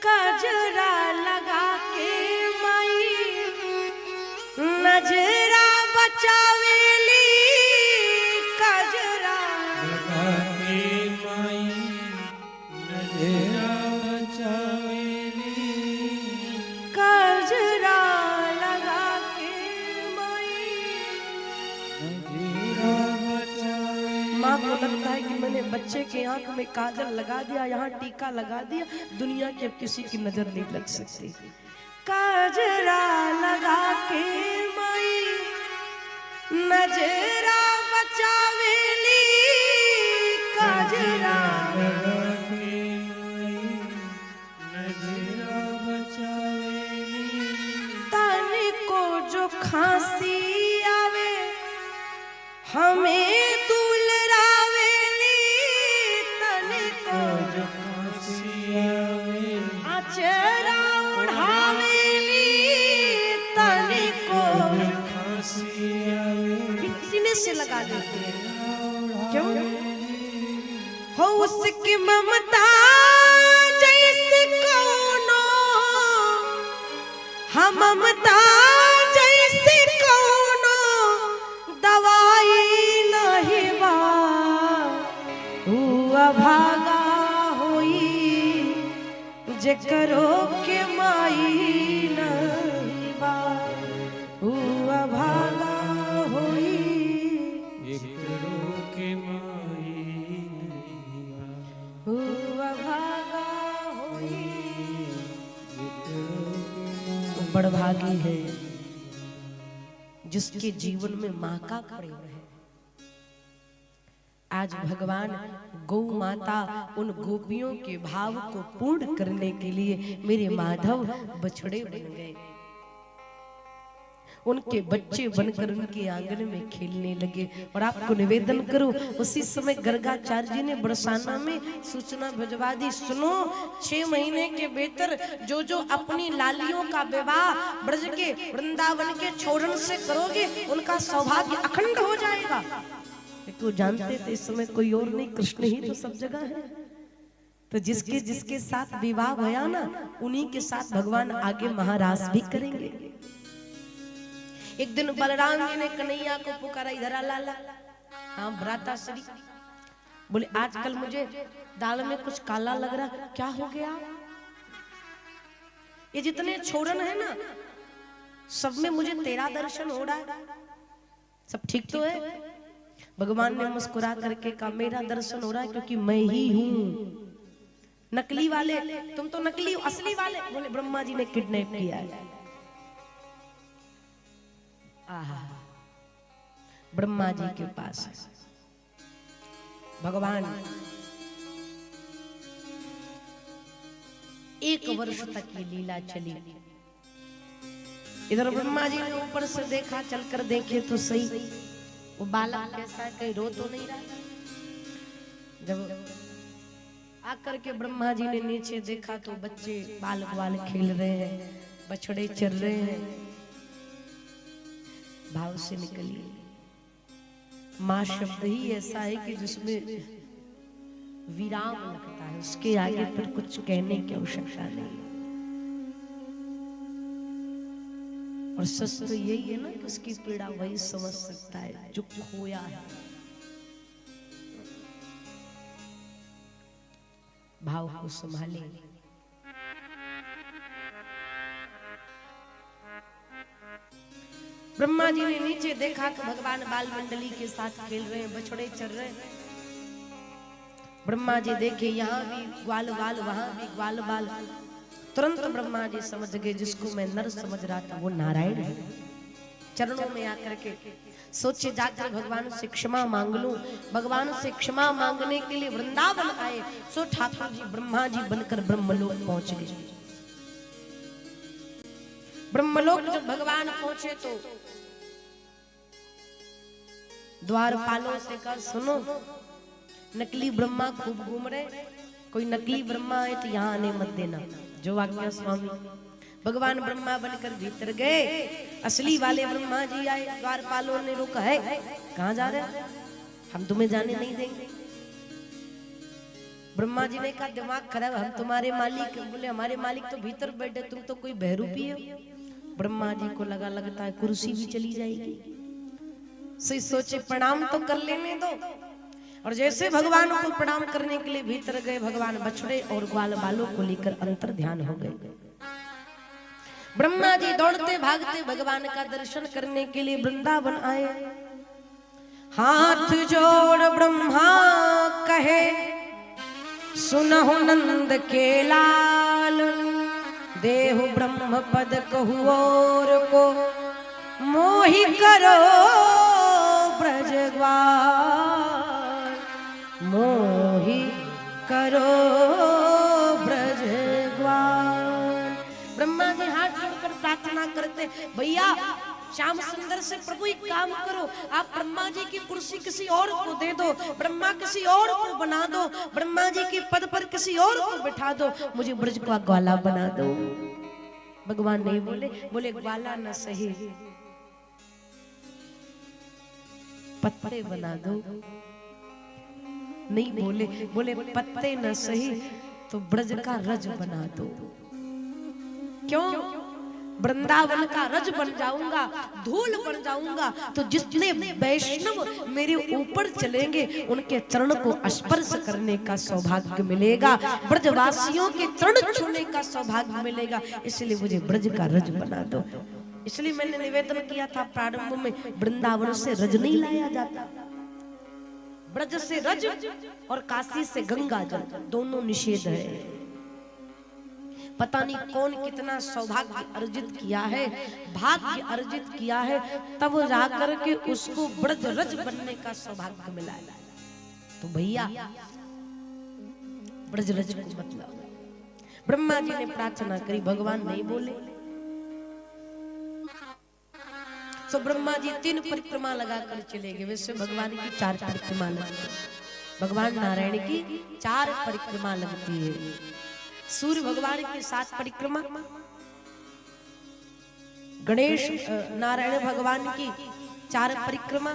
कजरा लगा के माई नजरा बचावेली, कजरा लगा के माई नजरा बचावेली, कजरा लगा के माई नजरा बचावेली। माँ को लगता है कि मैंने बच्चे के आंख में काजल लगा दिया, यहाँ टीका लगा दिया, दुनिया की अब किसी की नजर नहीं लग सकती। काजरा लगा के माई नजरा बचावेली, काजरा लगा के माई नजरा बचावेली। तन को जो खांसी आवे हमें दुलरावेली, तन को जो खांसी आवे आचरा ओढ़ावेली, तन को जो खांसी आवे सीने से लगा देती है। क्यों हो उसकी ममता जैसे कौनो, हम ममता जैसे कौनो दवाई नहीं बा, हुआ भागा होई जेकरो के माई नहीं बा, हुआ भागा होई एकरो के माई नहीं बा, हुआ भागा होई। एकरो के तो बड़भागी है जिसके जीवन में माँ का प्रेम है। आज भगवान गौ माता उन गोपियों के भाव को पूर्ण करने के लिए मेरे माधव बछड़े बन गए, उनके बच्चे बनकर उनके आंगन में खेलने लगे। और आपको निवेदन करूं, उसी समय गर्गाचार्य जी ने बरसाना में सूचना भिजवा दी, सुनो 6 महीने के भीतर जो जो अपनी लालियों का विवाह ब्रज के वृंदावन के छोड़न से करोगे उनका सौभाग्य अखंड हो जाएगा। तो जानते थे इस समय कोई और नहीं, कृष्ण ही तो सब जगह है। तो जिसके जिसके साथ विवाह भया ना, उन्हीं के साथ भगवान आगे महाराज भी करेंगे। एक दिन बलराम जी ने कन्हैया को पुकारा, इधर आ लाला। हाँ भ्राताश्री, बोले आजकल मुझे दाल में कुछ काला लग रहा, क्या हो गया? ये जितने छोड़न है ना, सब में मुझे तेरा दर्शन हो रहा है, सब ठीक तो है? भगवान ने मुस्कुरा करके कहा, मेरा दर्शन हो रहा है क्योंकि मैं ही हूं। नकली वाले तुम तो नकली, असली वाले बोले ब्रह्मा जी ने किडनैप किया है। ब्रह्मा जी के पास भगवान 1 वर्ष तक ये लीला चली। इधर ब्रह्मा जी ने ऊपर से देखा, चलकर देखे तो सही वो बालक कैसा है, कहीं रो तो नहीं रहा। जब आकर के ब्रह्मा जी ने नीचे देखा तो बच्चे बाल बाल खेल रहे हैं, बछड़े चल रहे हैं। भाव से निकलिए, माँ शब्द ही ऐसा है कि जिसमें विराम लगता है, उसके आगे फिर कुछ कहने की आवश्यकता नहीं। और सच तो यही है ना कि उसकी पीड़ा वही समझ सकता है जो खोया है। भाव को संभाले। ब्रह्मा जी ने नीचे देखा कि भगवान बाल मंडली के साथ खेल रहे हैं, बछड़े चल रहे हैं। ब्रह्मा जी देखे यहाँ भी ग्वाल बाल, वहां भी ग्वाल बाल। तुरंत ब्रह्मा जी समझ गए, जिसको मैं नर समझ रहा था वो नारायण है। चरणों में आकर के सोचे जाकर भगवान से क्षमा मांग लूं। भगवान से क्षमा मांगने के लिए वृंदावन आए। सो ठाकुर जी ब्रह्मा जी बनकर ब्रह्मलोक पहुंच गए। ब्रह्मलोक जब भगवान पहुंचे तो द्वारपालों से कहा, सुनो नकली ब्रह्मा खूब घूम रहे, कोई नकली ब्रह्मा है तो यहाँ आने मत देना। जो आज्ञा स्वामी। भगवान ब्रह्मा बनकर भीतर गए, असली वाले ब्रह्मा जी आए। द्वारपालों ने रोका, है कहाँ जा रहे हैं, हम तुम्हें जाने नहीं देंगे। ब्रह्मा जी ने कहा दिमाग खराब, हम तुम्हारे मालिक। बोले हमारे मालिक तो भीतर बैठे, तुम तो कोई बहरूपी हो। ब्रह्मा जी को लगता है कुर्सी भी चली जाएगी, सही सोचे प्रणाम तो कर लेने दो। और जैसे भगवान को प्रणाम करने के लिए भीतर गए, भगवान बछड़े और ग्वाल बालों को लेकर अंतर ध्यान हो गए। ब्रह्मा जी दौड़ते भागते भगवान का दर्शन करने के लिए वृंदावन आए। हाथ जोड़ ब्रह्मा कहे सुनहु नंद के लाल, देहु ब्रह्म पद कहु और को मोहि करो ब्रजग्वाल, मोहि करो ब्रजग्वाल। ब्रह्मा जी हाथ जोड़कर प्रार्थना करते, भैया श्याम सुंदर से प्रभु एक काम करो, आप ब्रह्मा जी की कुर्सी किसी और को दे दो, ब्रह्मा किसी और को बना दो, ब्रह्मा जी के पद पर किसी और को बिठा दो, मुझे ब्रज का ग्वाला बना दो। भगवान नहीं बोले, बोले ग्वाला न सही पत्ते बना दो। नहीं बोले, बोले पत्ते न सही तो ब्रज का रज बना दो। क्यों? वृंदावन का रज बन जाऊंगा, धूल बन जाऊंगा, तो जितने वैष्णव मेरे ऊपर चलेंगे उनके चरण को स्पर्श करने का सौभाग्य मिलेगा, ब्रजवासियों के चरण छूने का सौभाग्य मिलेगा। इसलिए मुझे ब्रज का रज बना दो। इसलिए मैंने निवेदन किया था प्रारंभ में, वृंदावन से रज नहीं लाया जाता, ब्रज से रज और काशी से गंगा जल दोनों निषेध है। पता नहीं कौन कितना सौभाग्य अर्जित किया है, भाग्य अर्जित किया है, तब जाकर के उसको ब्रज रज बनने का सौभाग्य मिला है। तो भैया ब्रज रज को मतलब, ब्रह्मा जी ने प्रार्थना करी, भगवान नहीं बोले। तो ब्रह्मा जी 3 परिक्रमा लगाकर चले गए। वैसे भगवान की 4 परिक्रमा लगती है, भगवान नारायण की 4 परिक्रमा लगती है। सूर्य भगवान की 7 परिक्रमा, गणेश नारायण भगवान की 4 परिक्रमा,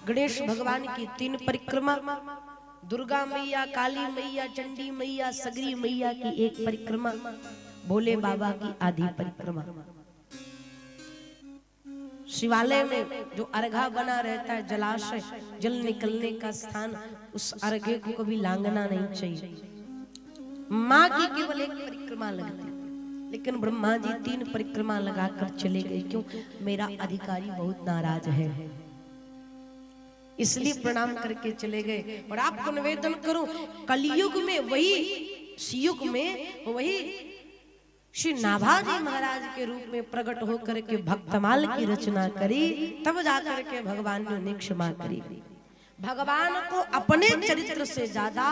गणेश भगवान की 3 परिक्रमा, दुर्गा मैया, काली मैया, चंडी मैया, सगरी मैया की 1 परिक्रमा, भोले बाबा की आधी परिक्रमा। शिवालय में जो अर्घा बना रहता है, जलाशय, जल निकलने का स्थान, उस अर्घे को कभी लांघना नहीं चाहिए। माँ की केवल 1 परिक्रमा लगती, लेकिन ब्रह्मा जी 3 परिक्रमा लगाकर चले गए। क्यों? मेरा अधिकारी बहुत नाराज है, इसलिए प्रणाम करके चले गए। और आपको निवेदन करूं, कलयुग में वही, शियुग में वही श्री नाभाजी महाराज के रूप में प्रकट होकर के भक्तमाल की रचना करी, तब जाकर के भगवान ने उन्हें क्षमा करी। भगवान को अपने चरित्र से ज्यादा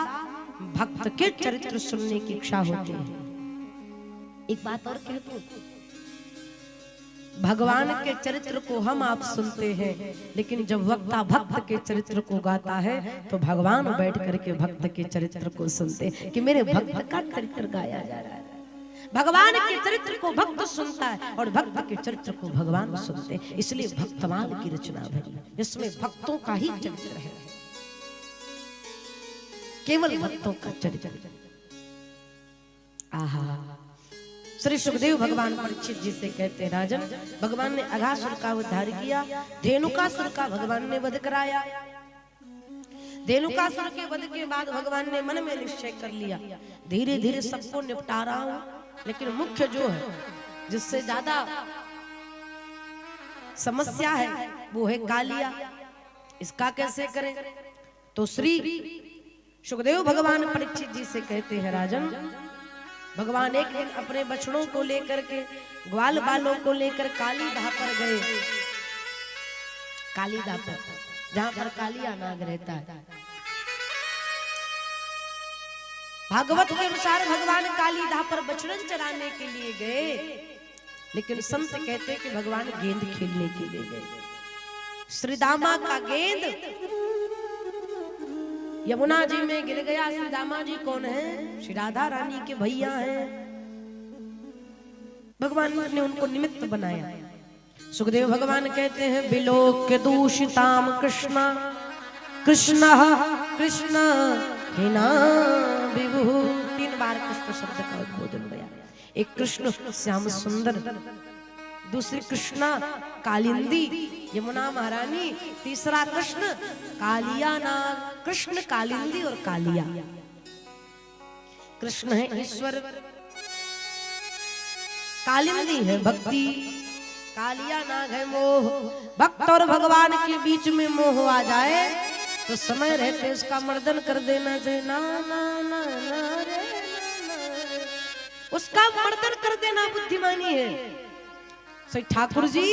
भक्त के चरित्र सुनने की इच्छा होती है। एक बात और कहती हूं, भगवान के चरित्र को हम आप सुनते हैं, लेकिन जब वक्ता भक्त के चरित्र को गाता है तो भगवान बैठ करके भक्त के चरित्र को सुनते हैं कि मेरे भक्त का चरित्र गाया जा रहा है। भगवान के चरित्र को भक्त सुनता है और भक्त के चरित्र को भगवान सुनते हैं। इसलिए भक्तमाल की रचना भरी, जिसमें भक्तों का ही चरित्र है, केवल भक्तों का चरित्र। आहा, श्री सुखदेव भगवान परीक्षित जी से कहते हैं, राजन, भगवान ने अघासुर का उद्धार किया, धेनुकासुर का भगवान ने वध कराया। धेनुकासुर के वध के बाद भगवान ने मन में निश्चय कर लिया, धीरे धीरे सबको निपटा रहा हूं, लेकिन मुख्य जो है, जिससे ज्यादा समस्या है, वो है कालिया। इसका कैसे करें? तो श्री सुखदेव भगवान परीक्षित जी से कहते हैं, राजन, भगवान एक दिन अपने बछड़ों को लेकर के, ग्वाल बालों को लेकर कालीदाह पर गए। कालीदाह पर, जहां पर कालिया नाग रहता है। भागवत के अनुसार भगवान कालीदाह पर बछड़न चराने के लिए गए, लेकिन संत कहते हैं कि भगवान गेंद खेलने के लिए गए। श्रीदामा का गेंद यमुना जी में गिर गया। श्रीदामा जी कौन है? श्री राधा रानी के भैया हैं। भगवान ने उनको निमित्त बनाया। सुखदेव भगवान कहते हैं, बिलोक्य दूषिताम कृष्णा कृष्ण कृष्ण हिना विभु बार कृष्ण शब्द का उद्बोधन गया। एक कृष्ण श्याम सुंदर, दूसरी कृष्णा कालिंदी यमुना महारानी, तीसरा कृष्ण कालिया नाग। कृष्ण कालिंदी और कालिया। कृष्ण है ईश्वर, कालिंदी है भक्ति, कालिया नाग है मोह। भक्त और भगवान के बीच में मोह आ जाए तो समय रहते उसका मर्दन कर देना चाहिए। ना ना ना ना रे ना, उसका मर्दन कर देना बुद्धिमानी है। सही ठाकुर जी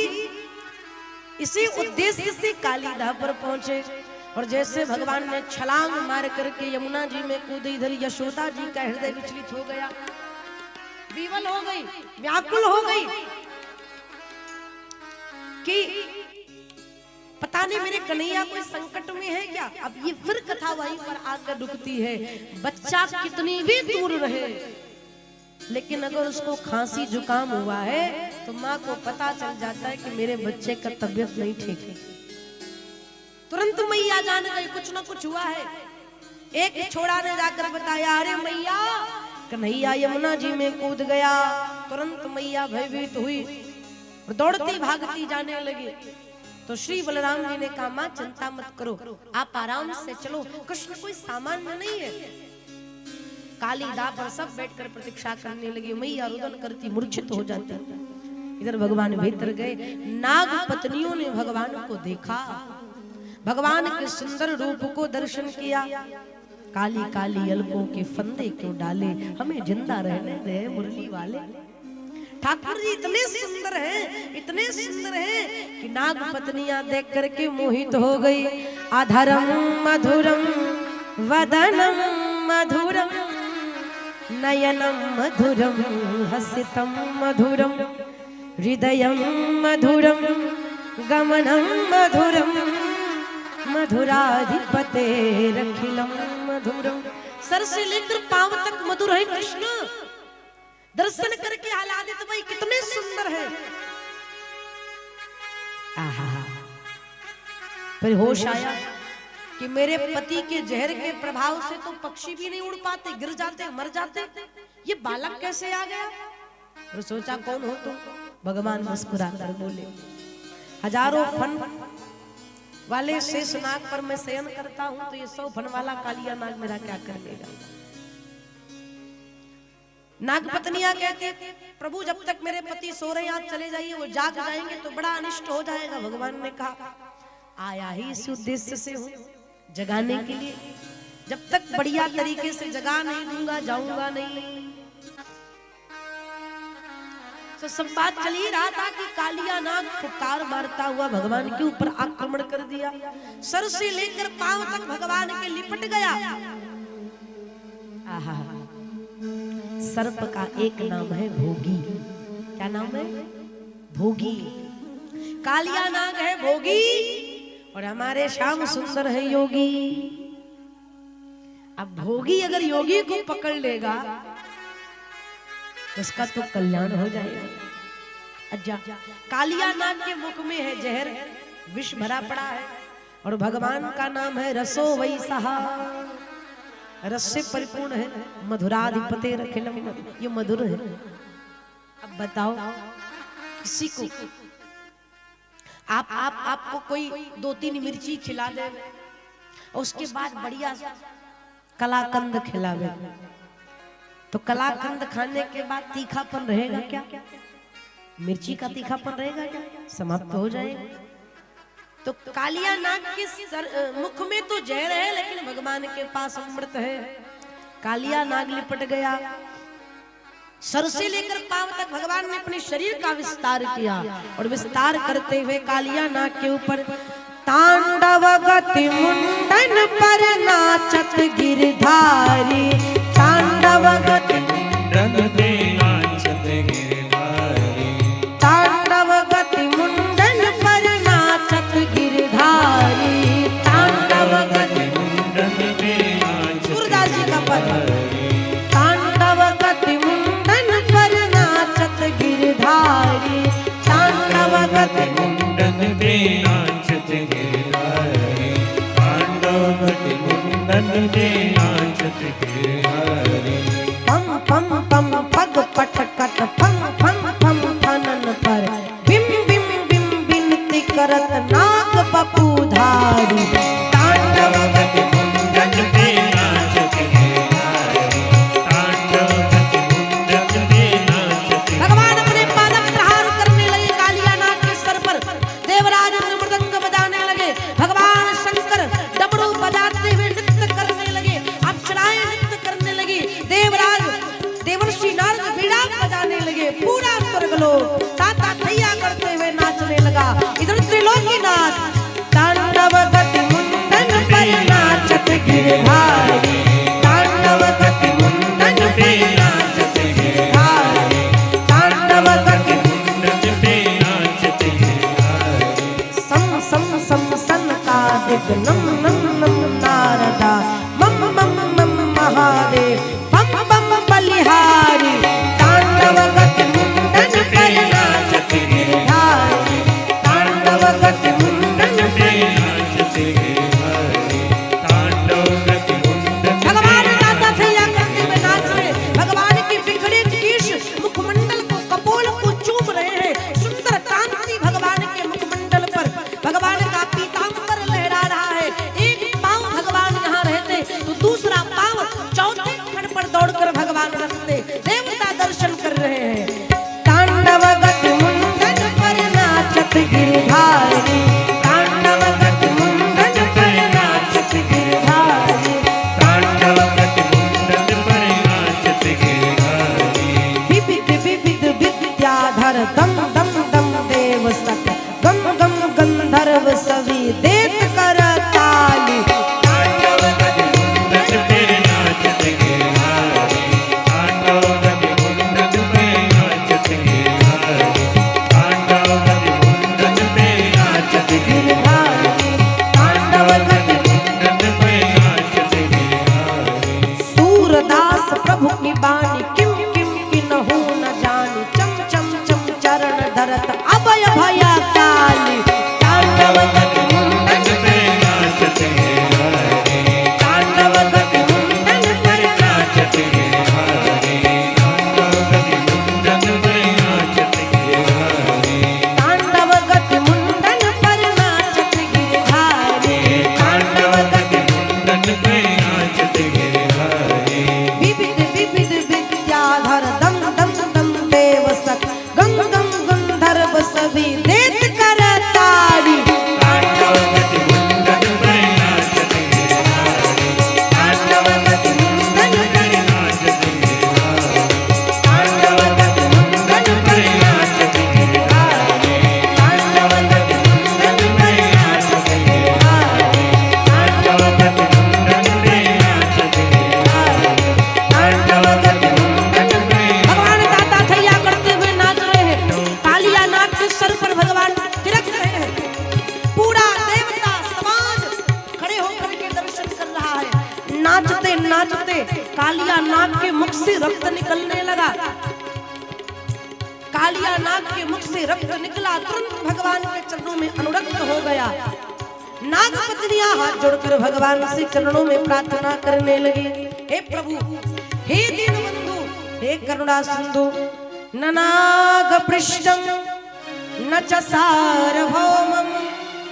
इसी उद्देश्य से कालीधा पर पहुंचे और जैसे भगवान ने छलांग मार करके यमुना जी में कूदे, इधर यशोदा जी का हृदय विचलित हो गया, विवल हो गई, व्याकुल हो गई कि पता नहीं मेरे कन्हैया कोई संकट में है क्या। अब ये फिर कथा वहीं पर आकर रुकती है। बच्चा कितनी भी दूर रहे लेकिन अगर उसको खांसी जुकाम हुआ है तो माँ को पता चल जाता है कि मेरे बच्चे का तबीयत नहीं ठीक है। तुरंत मैया जान गई कुछ ना कुछ हुआ है। एक छोड़ा ने जाकर बताया, अरे मैया कन्हैया यमुना जी में कूद गया। तुरंत मैया भयभीत हुई और दौड़ती भागती जाने लगी। तो श्री बलराम जी ने कहा, माँ चिंता मत करो, आप आराम से चलो, कृष्ण कोई सामान्य नहीं है। कालीदा पर सब बैठकर प्रतीक्षा करने लगी। मैया रुदन करती मूर्छित हो जाती। इधर भगवान भीतर गए, नाग पत्नियों ने भगवान को देखा, भगवान के सुंदर रूप को दर्शन किया। काली काली अलकों के फंदे क्यों डाले, हमें जिंदा रहने दे मुरली वाले। ठाकुर जी इतने सुंदर हैं, इतने सुंदर हैं कि नाग पत्नियां देख करके मोहित हो गई। आधरम मधुरम वदनम मधुरम नयनम मधुरम हसितम मधुरम हृदयम मधुरम गमनम मधुरम मधुराधिपते रखिलम मधुरम। सर से लेकर पांव तक मधुर है कृष्ण। दर्शन करके आह्लादित भाई कितने सुंदर है। आहा, फिर होश आया कि मेरे पति के जहर के प्रभाव से तो पक्षी भी नहीं उड़ पाते, गिर जाते, मर जाते, ये बालक कैसे आ गया। और सोचा कौन हो तुम। भगवान मुस्कुराकर बोले, हजारों फन वाले शेष नाग पर मैं शयन करता हूं तो ये 100 फन वाला कालिया नाग मेरा क्या कर लेगा। नाग पत्नियां कहते, प्रभु जब तक मेरे पति सो रहे हैं आप चले जाइए, वो जाग जाएंगे तो बड़ा अनिष्ट हो जाएगा। भगवान ने कहा, आया ही इस उद्देश्य से हूं, जगाने के लिए। जब तक बढ़िया तरीके से जगा नहीं दूंगा जाऊंगा नहीं। तो सब बात चल ही रहा था कि कालिया नाग फुकार मारता हुआ भगवान के ऊपर आक्रमण कर दिया। सर से लेकर पांव तक भगवान के लिपट गया। आहा, सर्प का एक नाम है भोगी। क्या नाम है? भोगी। कालिया नाग है भोगी और हमारे श्याम सुंदर है योगी। अब भोगी अगर योगी को पकड़ लेगा तो उसका तो कल्याण हो जाएगा। अच्छा, कालिया नाग के मुख में है जहर, विष भरा पड़ा है और भगवान का नाम है रसो वैसहा, रस से परिपूर्ण है। मधुराधिपते रखिलम, ये मधुर है। अब बताओ किसी को आपको कोई 2-3 मिर्ची खिला दे और उसके बाद बढ़िया कलाकंद खिलावे तो कलाकंद खाने के बाद तीखापन रहेगा क्या? मिर्ची का तीखापन रहेगा क्या? समाप्त हो जाएगा। तो कालिया नाग के मुख में तो जहर है लेकिन भगवान के पास अमृत है। कालिया नाग लिपट गया। सर से लेकर पांव तक भगवान ने अपने शरीर का विस्तार किया और विस्तार करते हुए कालिया नाग के ऊपर तांडव गति मुंडन पर नाचत गिरधारी, तांडव गति मुंडन पे नाचत गिरधारी, तांडव गति मुंडन पर नाचत गिरधारी, तांडव गति मुंडन पे नाचत सूरदास जी का पद, तांडव गति मुंडन पर नाचत गिरधारी, तांडव गति मुंडन पे नाचत गिरधारी, तांडव गति मुंडन पे नाचत गिरधारी। लिए पूरा स्वर्गलोक ताता थैया करते हुए नाचने लगा। इधर त्रिलोकीनाथ तांडव गति मुंडन पर नाचत गिरधारी, तांडव गति मुंडन पे नाचत गिरधारी, तांडव गति मुंडन पे नाचत गिरधारी। सम सम सम सनकादिक नम नम नम नारदा मम मम मम महादेव बम बम बलिहारी, तांडव गति मुंडन पर नाचत गिरधारी, तांडव गति मुंडन पे नाचत गिरधारी, तांडव गति मुंडन। भगवान दाता थैया करते हुए नाच रहे, भगवान के बिखरे केश मुखमंडल को कपोल को चूम रहे हैं। सुंदर कांति भगवान के मुखमंडल पर, भगवान का पीतांबर लहरा रहा है। एक पांव भगवान यहाँ रहते तो दूसरा पांव चौथे खंड पर दौड़कर भगवान रखते, देवता दर्शन कर रहे हैं। तांडव गति मुंडन पर नाचत गिरधारी, तांडव गति मुंडन पर नाचत गिरधारी, तांडव गति मुंडन पर नाचत गिरधारी। विविध विविध विद्याधर दम दम दम देव सत गम गम गंधर्व सभी देत कर ताली, तांडव गति मुंडन पर नाचत गिरधारी, तांडव गति मुंडन पर नाचत गिरधारी, तांडव गति मुंडन पर नाचत गिरधारी, तांडव गति मुंडन पर नाचत गिरधारी। सूरदास प्रभु की बानी किम किम किन्हु न जानी, चम चम चम चरण धरत अभय भया काली, तांडव गति मुंडन पर नाचत गिरधारी, तांडव गति मुंडन पर नाचत गिरधारी, तांडव गति मुंडन पर नाचत गिरधारी, तांडव गति मुंडन पर नाचत गिरधारी, तांडव गति मुंडन पर नाचत गिरधारी। विविध विविध विद्याधर दम दम दम देव सत गम गम गंधर्व सभी देत कर तारी, तांडव गति मुंडन पर नाचत गिरधारी, तांडव गति मुंडन पर नाचत गिरधारी, तांडव गति मुंडन पर नाचत गिरधारी, तांडव गति मुंडन पर नाचत गिरधारी, तांडव गति मुंडन पर नाचत गिरधारी, तांडव गति मुंडन पर। भगवान दाता थैया करते हुए नाच रहे हैं। कालिया नाग के सर पर भगवान तिलक रहे हैं। पूरा देवता समाज खड़े होकर के दर्शन कर रहा है। नाचते नाचते कालिया नाग के मुख से रक्त निकलने लगा। कालिया नाग के मुख से रक्त निकला, तुरंत भगवान के चरणों में अनुरक्त हो गया। नाग पत्नियां हाथ जोड़कर भगवान से चरणों में प्रार्थना करने लगी, हे प्रभु, हे दीनबंधु, हे करुणा सिंधु, न नागपृष्ठं न च सार्वभौमं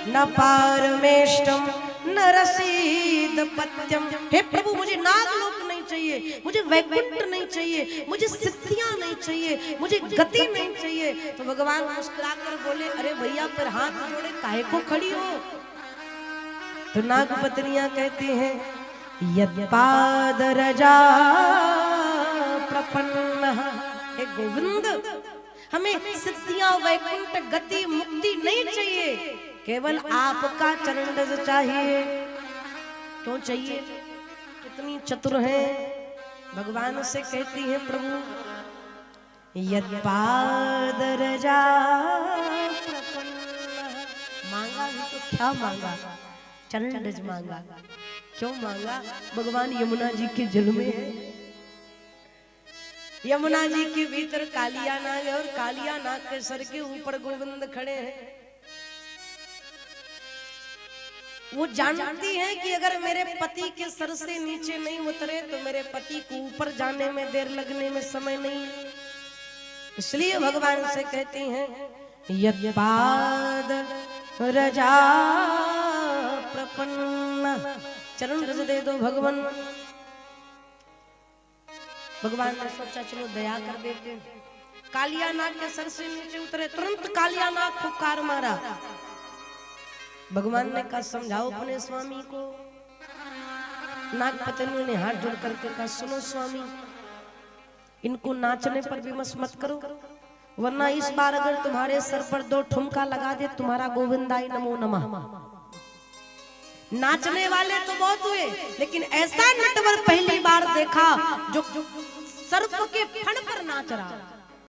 न पारमेष्टं न रसीदपत्यं। हे प्रभु, मुझे नागलोक नहीं चाहिए, मुझे वैकुंठ नहीं चाहिए, मुझे सिद्धियां नहीं चाहिए, मुझे गति नहीं चाहिए। तो भगवान मुस्कुराकर बोले, अरे भैया, फिर हाथ जोड़े काहे को खड़ी हो? तो नाग पत्नियां कहती हैं, यद्पादरजा प्रपन्न, हे गोविंद, हमें सिद्धियां वैकुंठ गति मुक्ति नहीं चाहिए, केवल आपका चरण रज चाहिए। क्यों चाहिए? कितनी चतुर है। भगवान से कहती है, प्रभु, यद्पादरजा प्रपन्न, मांगा भी तो क्या मांगा? चरण रज मांगा। क्यों मांगा? भगवान यमुना जी के जल में है। यमुना जी के भीतर कालिया नाग है और कालिया नाग के सर के ऊपर गोविंद खड़े हैं। वो जानती है कि अगर मेरे पति के सर से नीचे नहीं उतरे तो मेरे पति को ऊपर जाने में देर लगने में समय नहीं। इसलिए भगवान से कहती हैं, यद्पाद रजा प्रपन्न, चरण रज दे दो भगवान। भगवान ने सोचा चलो दया कर देते। कालिया नाग के सर से नीचे उतरे, तुरंत कालिया नाग फुकार मारा। भगवान ने कहा, समझाओ अपने स्वामी को। नाग पत्नी ने हाथ जोड़ करके कहा, सुनो स्वामी, इनको नाचने पर विमर्श मत करो, वरना इस बार अगर तुम्हारे सर पर 2 ठुमका लगा दे तुम्हारा गोविंदाई नमो नमः। नाचने वाले तो बहुत हुए, लेकिन ऐसा नटवर पहली बार देखा जो सर्प के फण पर नाच रहा।